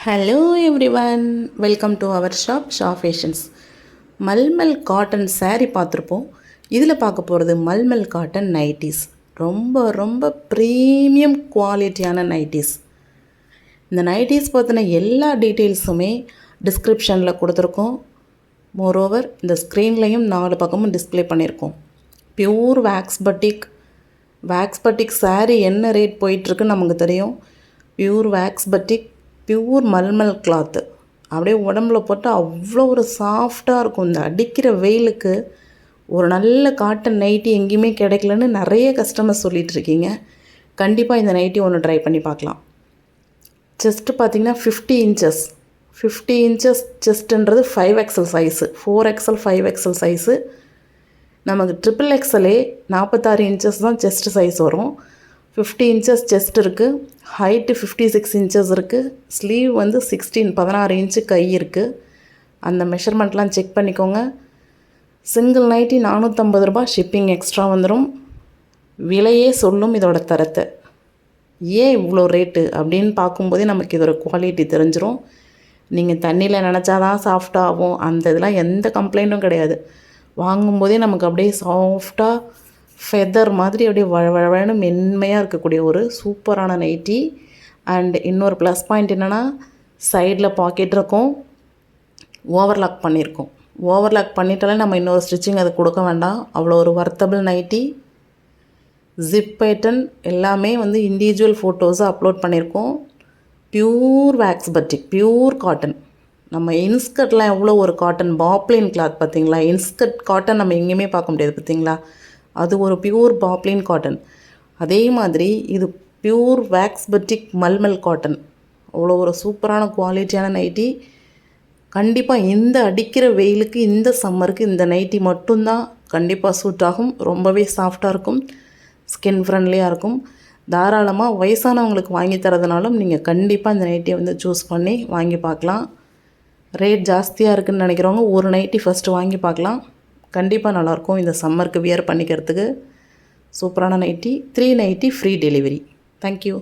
Hello everyone, welcome to our Shah fashions. Mulmul cotton saree பார்த்துருப்போம். இதில் பார்க்க போகிறது மல்மல் காட்டன் நைட்டிஸ். ரொம்ப ரொம்ப ப்ரீமியம் குவாலிட்டியான நைட்டிஸ். இந்த நைட்டிஸ் பற்றின எல்லா டீட்டெயில்ஸுமே டிஸ்கிரிப்ஷனில் கொடுத்துருக்கோம். மோரோவர் இந்த ஸ்க்ரீன்லேயும் 4 பக்கமும் டிஸ்பிளே பண்ணியிருக்கோம். பியூர் வேக்ஸ் பட்டிக் saree என்ன ரேட் போயிட்டுருக்குன்னு நமக்கு தெரியும். Pure wax பட்டிக், pure mulmul cloth. அப்படியே உடம்புல போட்டால் அவ்வளோ ஒரு சாஃப்டாக இருக்கும். இந்த அடிக்கிற வெயிலுக்கு ஒரு நல்ல காட்டன் நைட்டி எங்கேயுமே கிடைக்கலன்னு நிறைய கஸ்டமர்ஸ் சொல்லிகிட்ருக்கீங்க. கண்டிப்பாக இந்த நைட்டி ஒன்று ட்ரை பண்ணி பார்க்கலாம். செஸ்ட்டு பார்த்திங்கன்னா 50 inches செஸ்ட்டுன்றது 5XL size, 4XL 5XL size. நமக்கு XXXலே 46 இன்ச்சஸ் தான் செஸ்ட்டு சைஸ் வரும். 50 இன்ச்சஸ் செஸ்ட் இருக்குது, ஹைட்டு 56 இன்ச்சஸ் இருக்குது, ஸ்லீவ் வந்து 16 இன்ச்சு கை இருக்குது. அந்த மெஷர்மெண்ட்லாம் செக் பண்ணிக்கோங்க. சிங்கிள் நைட்டி 450 ரூபா, ஷிப்பிங் எக்ஸ்ட்ரா வந்துடும். விலையே சொல்லும் இதோட தரத்தை. ஏன் இவ்வளோ ரேட்டு அப்படின்னு பார்க்கும்போதே நமக்கு இதோட குவாலிட்டி தெரிஞ்சிடும். நீங்கள் தண்ணியில் நினச்சாதான் சாஃப்டாகும், அந்த இதெல்லாம் எந்த கம்ப்ளைண்ட்டும் கிடையாது. வாங்கும்போதே நமக்கு அப்படியே சாஃப்டாக ஃபெதர் மாதிரி அப்படியே வழவழன்னு மென்மையாக இருக்கக்கூடிய ஒரு சூப்பரான நைட்டி. அண்ட் இன்னொரு ப்ளஸ் பாயிண்ட் என்னென்னா, சைடில் பாக்கெட் இருக்கும், ஓவர்லாக் பண்ணியிருக்கோம். ஓவர்லாக் பண்ணிட்டாலே நம்ம இன்னொரு ஸ்டிச்சிங் அது கொடுக்க வேண்டாம். அவ்வளோ ஒரு வர்த்தபிள் நைட்டி. ஜிப் பேட்டன் எல்லாமே வந்து இண்டிவிஜுவல் ஃபோட்டோஸை அப்லோட் பண்ணியிருக்கோம். Pure wax பட்டிக், pure cotton. நம்ம இன்ஸ்கர்ட்லாம் எவ்வளோ ஒரு காட்டன் பாப்ளின் கிளாத் பார்த்திங்களா? இன்ஸ்கர்ட் காட்டன் நம்ம எங்கேயுமே பார்க்க முடியாது பார்த்திங்களா? அது ஒரு பியூர் பாப்ளின் காட்டன். அதே மாதிரி இது பியூர் வேக்ஸ் பட்டிக் மல்மல் காட்டன். அவ்வளோ ஒரு சூப்பரான குவாலிட்டியான நைட்டி. கண்டிப்பாக இந்த அடிக்கிற வெயிலுக்கு, இந்த சம்மருக்கு இந்த நைட்டி மட்டும்தான் கண்டிப்பாக சூட் ஆகும். ரொம்பவே சாஃப்டாக இருக்கும், ஸ்கின் ஃப்ரெண்ட்லியாக இருக்கும். தாராளமாக வயசானவங்களுக்கு வாங்கி தரதுனாலும் நீங்கள் கண்டிப்பாக இந்த நைட்டியை வந்து சூஸ் பண்ணி வாங்கி பார்க்கலாம். ரேட் ஜாஸ்தியாக இருக்குதுன்னு நினைக்கிறவங்க ஒரு நைட்டி ஃபஸ்ட்டு வாங்கி பார்க்கலாம். கண்டிப்பாக நல்லாயிருக்கும் இந்த சம்மருக்கு வியர் பண்ணிக்கிறதுக்கு. சூப்பரான nighty. 3 nighty free delivery. Thank you.